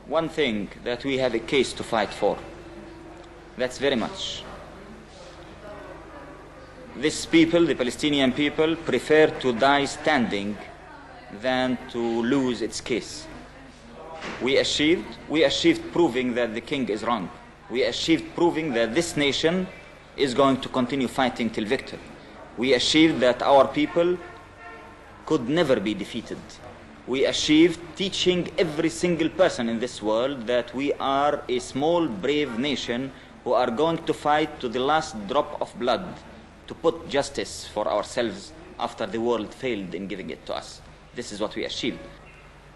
one thing that we have a case to fight for. That's very much. These people, the Palestinian people, prefer to die standing than to lose its case. We achieved proving that the king is wrong. We achieved proving that this nation is going to continue fighting till victory. We achieved that our people could never be defeated. We achieved teaching every single person in this world that we are a small, brave nation who are going to fight to the last drop of blood to put justice for ourselves after the world failed in giving it to us. This is what we achieved.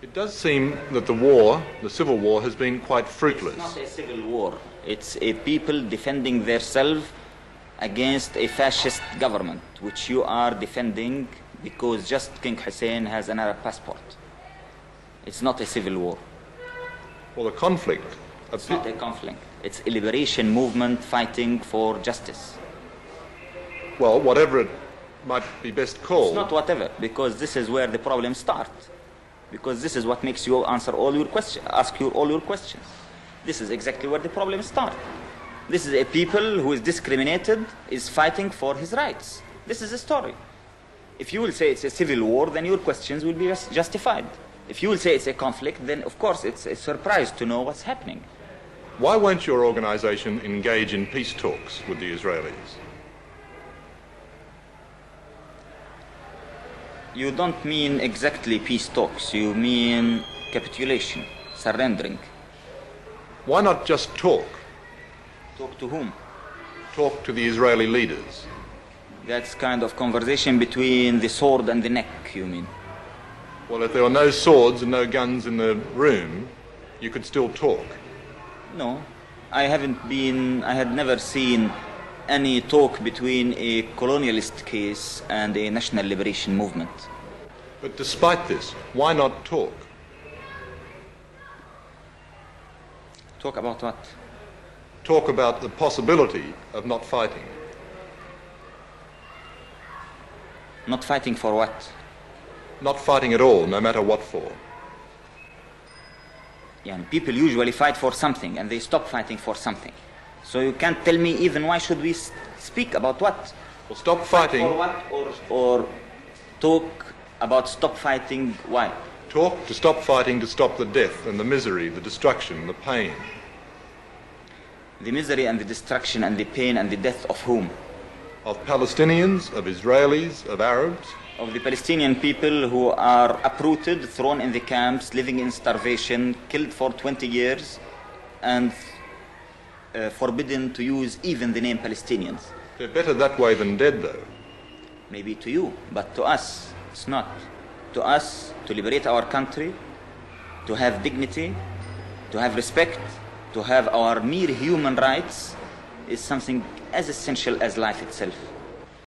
It does seem that the civil war, has been quite fruitless. It's not a civil war. It's a people defending themselves against a fascist government, which you are defending because just King Hussein has an Arab passport. It's not a civil war. Well, a conflict. It's not a conflict. It's a liberation movement fighting for justice. Well, whatever it might be best called. It's not whatever, because this is where the problems start. Because this is what makes you answer all your questions, ask you all your questions. This is exactly where the problems start. This is a people who is discriminated, is fighting for his rights. This is a story. If you will say it's a civil war, then your questions will be justified. If you will say it's a conflict, then of course it's a surprise to know what's happening. Why won't your organization engage in peace talks with the Israelis? You don't mean exactly peace talks, you mean capitulation, surrendering. Why not just talk? Talk to whom? Talk to the Israeli leaders. That's kind of conversation between the sword and the neck, you mean? Well, if there were no swords and no guns in the room, you could still talk. No, I had never seen any talk between a colonialist case and a national liberation movement. But despite this, why not talk? Talk about what? Talk about the possibility of not fighting. Not fighting for what? Not fighting at all, no matter what for. Yeah, people usually fight for something and they stop fighting for something. So you can't tell me even why should we speak about what? Well, stop fighting. For what? Or talk about stop fighting, why? Talk to stop fighting, to stop the death and the misery, the destruction, the pain. The misery and the destruction and the pain and the death of whom? Of Palestinians, of Israelis, of Arabs. Of the Palestinian people who are uprooted, thrown in the camps, living in starvation, killed for 20 years, and forbidden to use even the name Palestinians. They're better that way than dead, though. Maybe to you, but to us, it's not. To us, to liberate our country, to have dignity, to have respect, to have our mere human rights is something as essential as life itself.